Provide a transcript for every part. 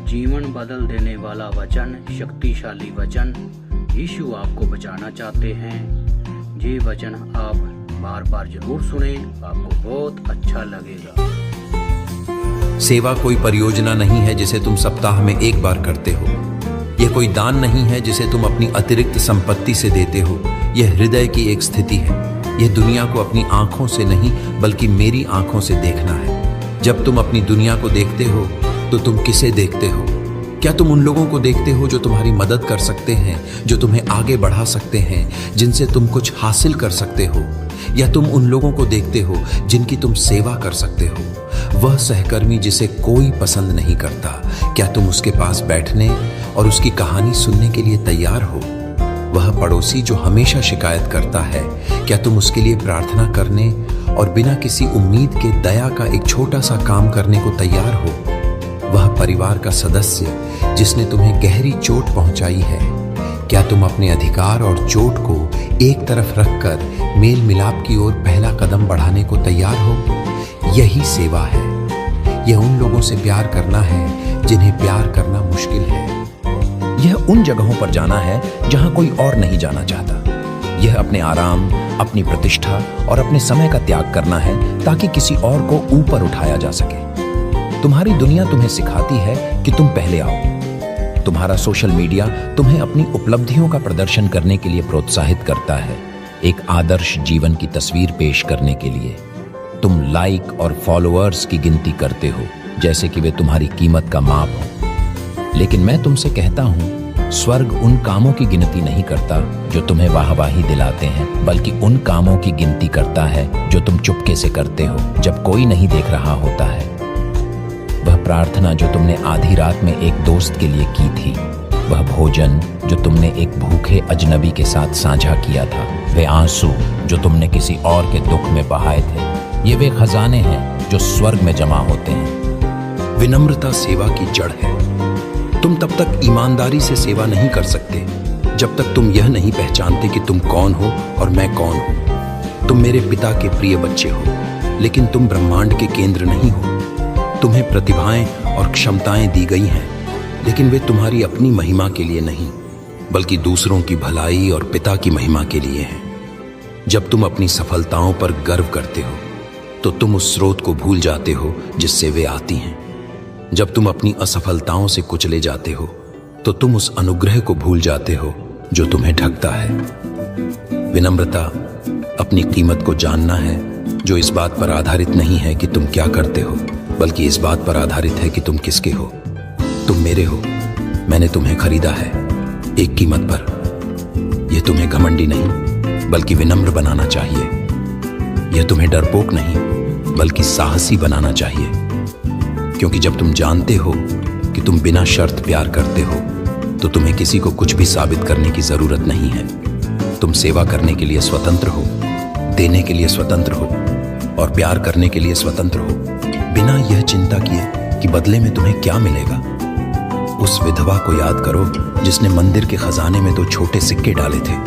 जीवन बदल देने वाला वचन, शक्तिशाली वचन। यीशु आपको बचाना चाहते हैं। ये वचन आप बार बार जरूर सुने, आपको बहुत अच्छा लगेगा। सेवा कोई परियोजना नहीं है जिसे तुम सप्ताह में एक बार करते हो। यह कोई दान नहीं है जिसे तुम अपनी अतिरिक्त संपत्ति से देते हो। यह हृदय की एक स्थिति है। यह दुनिया को अपनी आंखों से नहीं बल्कि मेरी आंखों से देखना है। जब तुम अपनी दुनिया को देखते हो तो तुम किसे देखते हो? क्या तुम उन लोगों को देखते हो जो तुम्हारी मदद कर सकते हैं, जो तुम्हें आगे बढ़ा सकते हैं, जिनसे तुम कुछ हासिल कर सकते हो? या तुम उन लोगों को देखते हो जिनकी तुम सेवा कर सकते हो? वह सहकर्मी जिसे कोई पसंद नहीं करता, क्या तुम उसके पास बैठने और उसकी कहानी सुनने के लिए तैयार हो? वह पड़ोसी जो हमेशा शिकायत करता है, क्या तुम उसके लिए प्रार्थना करने और बिना किसी उम्मीद के दया का एक छोटा सा काम करने को तैयार हो? वह परिवार का सदस्य जिसने तुम्हें गहरी चोट पहुंचाई है, क्या तुम अपने अधिकार और चोट को एक तरफ रखकर मेल मिलाप की ओर पहला कदम बढ़ाने को तैयार हो? यही सेवा है। यह उन लोगों से प्यार करना है जिन्हें प्यार करना मुश्किल है। यह उन जगहों पर जाना है जहां कोई और नहीं जाना चाहता। यह अपने आराम, अपनी प्रतिष्ठा और अपने समय का त्याग करना है ताकि किसी और को ऊपर उठाया जा सके। तुम्हारी दुनिया तुम्हें सिखाती है कि तुम पहले आओ। तुम्हारा सोशल मीडिया तुम्हें अपनी उपलब्धियों का प्रदर्शन करने के लिए प्रोत्साहित करता है, एक आदर्श जीवन की तस्वीर पेश करने के लिए। तुम लाइक और फॉलोअर्स की गिनती करते हो जैसे कि वे तुम्हारी कीमत का माप हो। लेकिन मैं तुमसे कहता हूं, स्वर्ग उन कामों की गिनती नहीं करता जो तुम्हें वाहवाही दिलाते हैं, बल्कि उन कामों की गिनती करता है जो तुम चुपके से करते हो जब कोई नहीं देख रहा होता है। वह प्रार्थना जो तुमने आधी रात में एक दोस्त के लिए की थी, वह भोजन जो तुमने एक भूखे अजनबी के साथ साझा किया था, वे आंसू जो तुमने किसी और के दुख में बहाए थे, ये वे खजाने हैं जो स्वर्ग में जमा होते हैं। विनम्रता सेवा की जड़ है। तुम तब तक ईमानदारी से सेवा नहीं कर सकते जब तक तुम यह नहीं पहचानते कि तुम कौन हो और मैं कौन हूं। तुम मेरे पिता के प्रिय बच्चे हो, लेकिन तुम ब्रह्मांड के केंद्र नहीं हो। तुम्हें प्रतिभाएं और क्षमताएं दी गई हैं, लेकिन वे तुम्हारी अपनी महिमा के लिए नहीं, बल्कि दूसरों की भलाई और पिता की महिमा के लिए हैं। जब तुम अपनी सफलताओं पर गर्व करते हो तो तुम उस स्रोत को भूल जाते हो जिससे वे आती हैं। जब तुम अपनी असफलताओं से कुचले जाते हो तो तुम उस अनुग्रह को भूल जाते हो जो तुम्हें ढकता है। विनम्रता अपनी कीमत को जानना है, जो इस बात पर आधारित नहीं है कि तुम क्या करते हो, बल्कि इस बात पर आधारित है कि तुम किसके हो। तुम मेरे हो, मैंने तुम्हें खरीदा है एक कीमत पर। यह तुम्हें घमंडी नहीं बल्कि विनम्र बनाना चाहिए। यह तुम्हें डरपोक नहीं बल्कि साहसी बनाना चाहिए, क्योंकि जब तुम जानते हो कि तुम बिना शर्त प्यार करते हो तो तुम्हें किसी को कुछ भी साबित करने की जरूरत नहीं है। तुम सेवा करने के लिए स्वतंत्र हो, देने के लिए स्वतंत्र हो और प्यार करने के लिए स्वतंत्र हो, बिना यह चिंता किए कि बदले में तुम्हें क्या मिलेगा। उस विधवा को याद करो जिसने मंदिर के खजाने में 2 छोटे सिक्के डाले थे।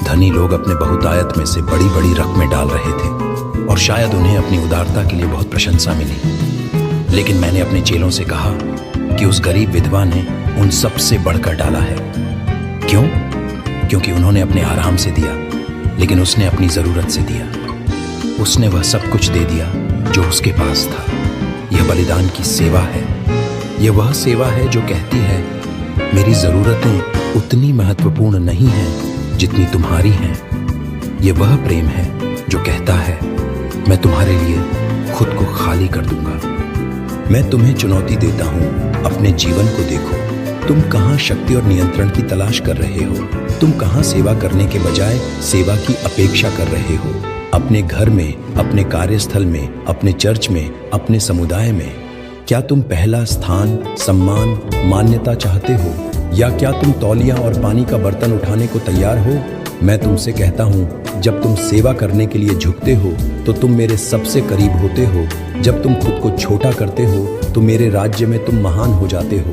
धनी लोग अपने बहुतायत में से बड़ी बड़ी रकमें डाल रहे थे और शायद उन्हें अपनी उदारता के लिए बहुत प्रशंसा मिली। लेकिन मैंने अपने चेलों से कहा कि उस गरीब विधवा ने उन सब से बढ़कर डाला है। क्यों? क्योंकि उन्होंने अपने आराम से दिया, लेकिन उसने अपनी जरूरत से दिया। उसने वह सब कुछ दे दिया जो उसके पास था। यह बलिदान की सेवा है। यह वह सेवा है जो कहती है, मेरी जरूरतें उतनी महत्वपूर्ण नहीं हैं जितनी तुम्हारी हैं। यह वह प्रेम है जो कहता है, मैं तुम्हारे लिए खुद को खाली कर दूंगा। मैं तुम्हें चुनौती देता हूं, अपने जीवन को देखो। तुम कहां शक्ति और नियंत्रण की तलाश कर रहे हो? तुम कहां सेवा करने के बजाय सेवा की अपेक्षा कर रहे हो? अपने घर में, अपने कार्यस्थल में, अपने चर्च में, अपने समुदाय में। क्या तुम पहला स्थान, सम्मान, मान्यता चाहते हो, या क्या तुम तौलिया और पानी का बर्तन उठाने को तैयार हो? मैं तुमसे कहता हूं, जब तुम सेवा करने के लिए झुकते हो तो तुम मेरे सबसे करीब होते हो। जब तुम खुद को छोटा करते हो तो मेरे राज्य में तुम महान हो जाते हो।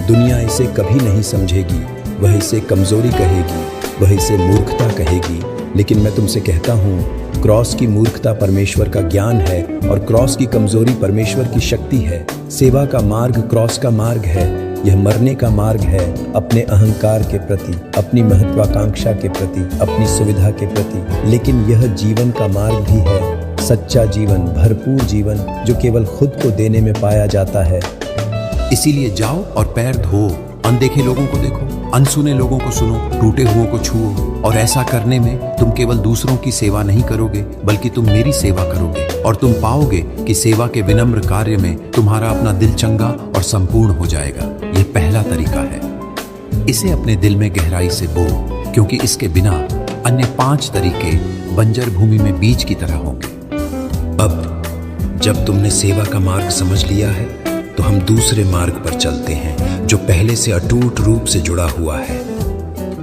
दुनिया इसे कभी नहीं समझेगी, वह इसे कमजोरी कहेगी, वह इसे मूर्खता कहेगी। लेकिन मैं तुमसे कहता हूं, क्रॉस की मूर्खता परमेश्वर का ज्ञान है और क्रॉस की कमजोरी परमेश्वर की शक्ति है। सेवा का मार्ग क्रॉस का मार्ग है। यह मरने का मार्ग है अपने अहंकार के प्रति, अपनी महत्वाकांक्षा के प्रति, अपनी सुविधा के प्रति। लेकिन यह जीवन का मार्ग भी है, सच्चा जीवन, भरपूर जीवन, जो केवल खुद को देने में पाया जाता है। इसीलिए जाओ और पैर धो, अनदेखे लोगों को देखो, अनसुने लोगों को सुनो, टूटे हुओं को छुओ। और ऐसा करने में तुम केवल दूसरों की सेवा नहीं करोगे, बल्कि तुम मेरी सेवा करोगे। और तुम पाओगे कि सेवा के विनम्र कार्य में तुम्हारा अपना दिल चंगा और संपूर्ण हो जाएगा। यह पहला तरीका है। इसे अपने दिल में गहराई से बो, क्योंकि इसके बिना अन्य 5 तरीके बंजर भूमि में बीज की तरह होंगे। अब जब तुमने सेवा का मार्ग समझ लिया है, तो हम दूसरे मार्ग पर चलते हैं, जो पहले से अटूट रूप से जुड़ा हुआ है।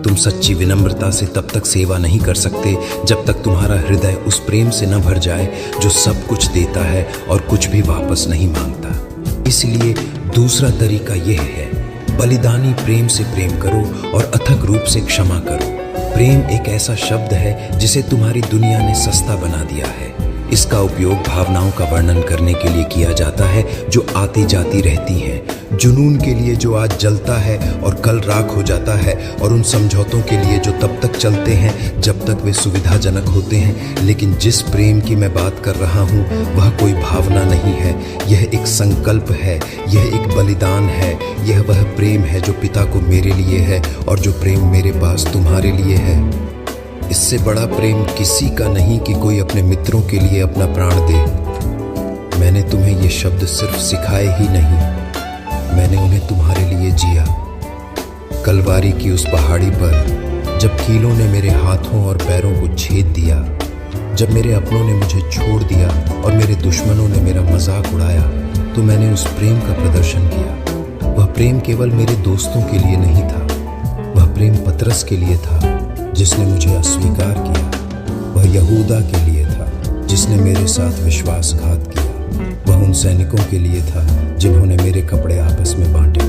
तुम सच्ची विनम्रता से तब तक सेवा नहीं कर सकते जब तक तुम्हारा हृदय उस प्रेम से न भर जाए जो सब कुछ देता है और कुछ भी वापस नहीं मांगता। इसलिए दूसरा तरीका यह है, बलिदानी प्रेम से प्रेम करो और अथक रूप से क्षमा करो। प्रेम एक ऐसा शब्द है जिसे तुम्हारी दुनिया ने सस्ता बना दिया है। इसका उपयोग भावनाओं का वर्णन करने के लिए किया जाता है जो आती जाती रहती हैं, जुनून के लिए जो आज जलता है और कल राख हो जाता है, और उन समझौतों के लिए जो तब तक चलते हैं जब तक वे सुविधाजनक होते हैं। लेकिन जिस प्रेम की मैं बात कर रहा हूँ वह कोई भावना नहीं है, यह एक संकल्प है, यह एक बलिदान है। यह वह प्रेम है जो पिता को मेरे लिए है और जो प्रेम मेरे पास तुम्हारे लिए है। इससे बड़ा प्रेम किसी का नहीं कि कोई अपने मित्रों के लिए अपना प्राण दे। मैंने तुम्हें ये शब्द सिर्फ सिखाए ही नहीं, मैंने उन्हें तुम्हारे लिए जिया। कलवारी की उस पहाड़ी पर जब कीलों ने मेरे हाथों और पैरों को छेद दिया, जब मेरे अपनों ने मुझे छोड़ दिया और मेरे दुश्मनों ने मेरा मजाक उड़ाया, तो मैंने उस प्रेम का प्रदर्शन किया। वह प्रेम केवल मेरे दोस्तों के लिए नहीं था, वह प्रेम पतरस के लिए था जिसने मुझे अस्वीकार किया। वह यहूदा के लिए था जिसने मेरे साथ विश्वासघात किया। वह उन सैनिकों के लिए था जिन्होंने मेरे कपड़े आपस में बांटे।